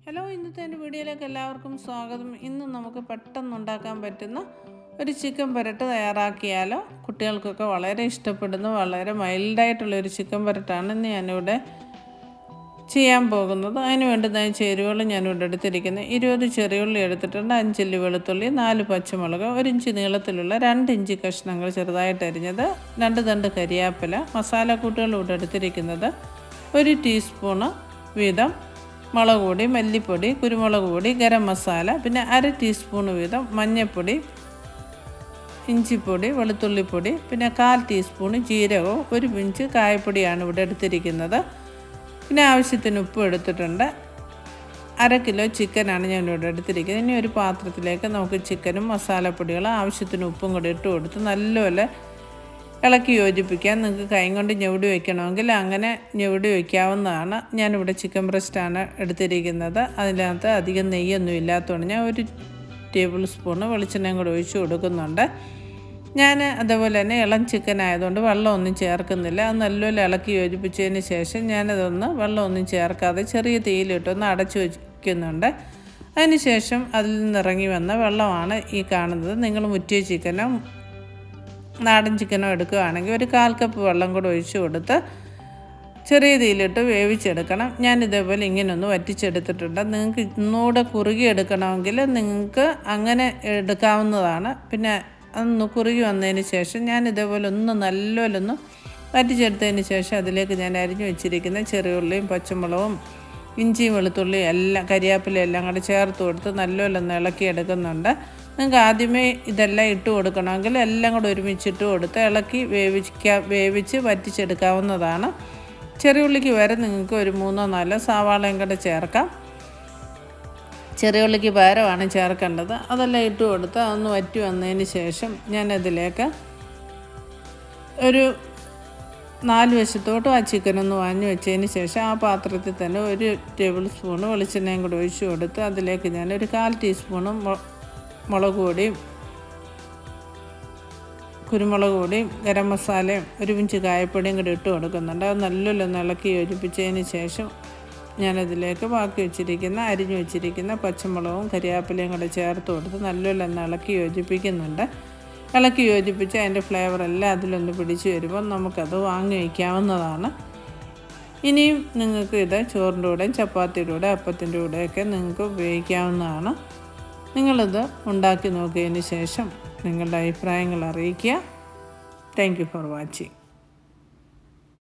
Hello, ഇന്നത്തെ എൻ്റെ വീഡിയോയിലേക്ക് എല്ലാവർക്കും സ്വാഗതം. ഇന്ന് നമുക്ക് പെട്ടെന്ന് ഉണ്ടാക്കാൻ പറ്റുന്ന ഒരു ചിക്കൻ പുരട്ട് തയ്യാറാക്കിയാലോ. കുട്ടികൾക്കൊക്കെ വളരെ ഇഷ്ടപ്പെടുന്ന വളരെ മൈൽഡായിട്ടുള്ളൊരു ചിക്കൻ പുരട്ടാണ് ഇന്ന് ഞാനിവിടെ ചെയ്യാൻ പോകുന്നത്. അതിന് വേണ്ടുന്ന ചേരുവകൾ ഞാനിവിടെ എടുത്തിരിക്കുന്നത് 20 ചെറിയുള്ളി എടുത്തിട്ടുണ്ട്, 5 അല്ലി വെളുത്തുള്ളി, 4 പച്ചമുളക്, 1 ഇഞ്ച് നീളത്തിലുള്ള 2 ഇഞ്ച് കഷ്ണങ്ങൾ ചെറുതായിട്ട് അരിഞ്ഞത്, 2 തണ്ട് കരിയാപ്പില, മസാലക്കൂട്ടുകൾ ഇവിടെ എടുത്തിരിക്കുന്നത് 1 ടീസ്പൂണ് വീതം മുളക് പൊടി, മല്ലിപ്പൊടി, കുരുമുളക് പൊടി, ഗരം മസാല, പിന്നെ 1/2 ടീസ്പൂൺ വീതം മഞ്ഞൾപ്പൊടി, ഇഞ്ചിപ്പൊടി, വെളുത്തുള്ളിപ്പൊടി, പിന്നെ 1/4 ടീസ്പൂൺ ജീരകവും 1 പിഞ്ച് കായപ്പൊടിയാണ് ഇവിടെ എടുത്തിരിക്കുന്നത്. പിന്നെ ആവശ്യത്തിന് ഉപ്പ് എടുത്തിട്ടുണ്ട്. 1/2 കിലോ ചിക്കനാണ് ഞാൻ ഇവിടെ എടുത്തിരിക്കുന്നത്. ഇനി ഒരു പാത്രത്തിലേക്ക് നമുക്ക് ചിക്കനും മസാലപ്പൊടികളും ആവശ്യത്തിന് ഉപ്പും കൂടി ഇട്ട് കൊടുത്ത് നല്ലപോലെ ഇളക്കി യോജിപ്പിക്കാം. നിങ്ങൾക്ക് കൈ കൊണ്ട് ഞെവിടി വയ്ക്കണമെങ്കിൽ അങ്ങനെ ഞെവിടി വയ്ക്കാവുന്നതാണ്. ഞാനിവിടെ ചിക്കൻ ബ്രസ്റ്റാണ് എടുത്തിരിക്കുന്നത്. അതിനകത്ത് അധികം നെയ്യൊന്നും ഇല്ലാത്തതുകൊണ്ട് ഞാൻ 1 ടേബിൾ സ്പൂണ് വെളിച്ചെണ്ണയും കൂടെ ഒഴിച്ച് കൊടുക്കുന്നുണ്ട്. ഞാൻ അതുപോലെ തന്നെ ഇളം ചിക്കൻ ആയതുകൊണ്ട് വെള്ളമൊന്നും ചേർക്കുന്നില്ല. അത് നല്ലപോലെ ഇളക്കി യോജിപ്പിച്ചതിന് ശേഷം ഞാനതൊന്ന് വെള്ളമൊന്നും ചേർക്കാതെ ചെറിയ തീയിലിട്ടൊന്ന് അടച്ചു വയ്ക്കുന്നുണ്ട്. അതിന് ശേഷം അതിൽ നിന്നിറങ്ങി വന്ന വെള്ളമാണ് ഈ കാണുന്നത്. നിങ്ങൾ മുറ്റിയ ചിക്കനോ നാടൻ ചിക്കനോ എടുക്കുകയാണെങ്കിൽ 1/4 കപ്പ് വെള്ളം കൂടെ ഒഴിച്ച് കൊടുത്ത് ചെറിയ തീയിലിട്ട് വേവിച്ചെടുക്കണം. ഞാനിതേപോലെ ഇങ്ങനെയൊന്ന് വറ്റിച്ചെടുത്തിട്ടുണ്ട്. നിങ്ങൾക്ക് ഇന്നുകൂടെ കുറുകി എടുക്കണമെങ്കിൽ നിങ്ങൾക്ക് അങ്ങനെ എടുക്കാവുന്നതാണ്. പിന്നെ അതൊന്ന് കുറുകി വന്നതിന് ശേഷം ഞാനിതേപോലെ നല്ലപോലെ വറ്റിച്ചെടുത്തതിന് ശേഷം അതിലേക്ക് ഞാൻ അരിഞ്ഞു വെച്ചിരിക്കുന്ന ചെറിയുള്ളിയും പച്ചമുളകും ഇഞ്ചിയും വെളുത്തുള്ളിയും എല്ലാം കരിയാപ്പിലയും എല്ലാം കൂടെ ചേർത്ത് കൊടുത്ത് നല്ലപോലെ ഇളക്കി എടുക്കുന്നുണ്ട്. നിങ്ങൾക്ക് ആദ്യമേ ഇതെല്ലാം ഇട്ട് കൊടുക്കണമെങ്കിൽ എല്ലാം കൂടെ ഒരുമിച്ചിട്ട് കൊടുത്ത് ഇളക്കി വേവിച്ച് വറ്റിച്ചെടുക്കാവുന്നതാണ്. ചെറിയുള്ളിക്ക് വരെ നിങ്ങൾക്ക് ഒരു 3-4 സവാളയും കൂടെ ചേർക്കാം. ചെറിയുള്ളിക്ക് പകരമാണ് ചേർക്കേണ്ടത്. അതെല്ലാം ഇട്ട് കൊടുത്ത് അതൊന്ന് വറ്റി വന്നതിന് ശേഷം ഞാനതിലേക്ക് ഒരു 4 വശത്തോട്ടും ആ ചിക്കനൊന്ന് വാങ്ങി വെച്ചതിന് ശേഷം ആ പാത്രത്തിൽ തന്നെ 1 ടേബിൾ സ്പൂണ് വെളിച്ചെണ്ണയും കൂടെ ഒഴിച്ച് കൊടുത്ത് അതിലേക്ക് ഞാൻ ഒരു 1/4 ടീസ്പൂണ് മുളക് പൊടിയും കുരുമുളക് പൊടിയും ഗരം മസാലയും 1 പിഞ്ച് കായപ്പൊടിയും കൂടി ഇട്ട് കൊടുക്കുന്നുണ്ട്. അത് നല്ലപോലെ ഇളക്കി യോജിപ്പിച്ചതിന് ശേഷം ഞാനതിലേക്ക് ബാക്കി വെച്ചിരിക്കുന്ന അരിഞ്ഞു വെച്ചിരിക്കുന്ന പച്ചമുളകും കരിയാപ്പിലയും കൂടെ ചേർത്ത് കൊടുത്ത് നല്ലപോലെ ഇളക്കി യോജിപ്പിക്കുന്നുണ്ട്. ഇളക്കി യോജിപ്പിച്ച് അതിൻ്റെ ഫ്ലേവറെല്ലാം അതിലൊന്ന് പിടിച്ച് വരുമ്പോൾ നമുക്കത് വാങ്ങി വയ്ക്കാവുന്നതാണ്. ഇനിയും നിങ്ങൾക്ക് ഇത് ചോറിൻ്റെ കൂടെയും ചപ്പാത്തിയുടെ കൂടെ അപ്പത്തിൻ്റെ കൂടെയൊക്കെ നിങ്ങൾക്ക് ഉപയോഗിക്കാവുന്നതാണ്. നിങ്ങളിത് ഉണ്ടാക്കി നോക്കിയതിന് ശേഷം നിങ്ങളുടെ അഭിപ്രായങ്ങൾ അറിയിക്കുക. Thank you for watching.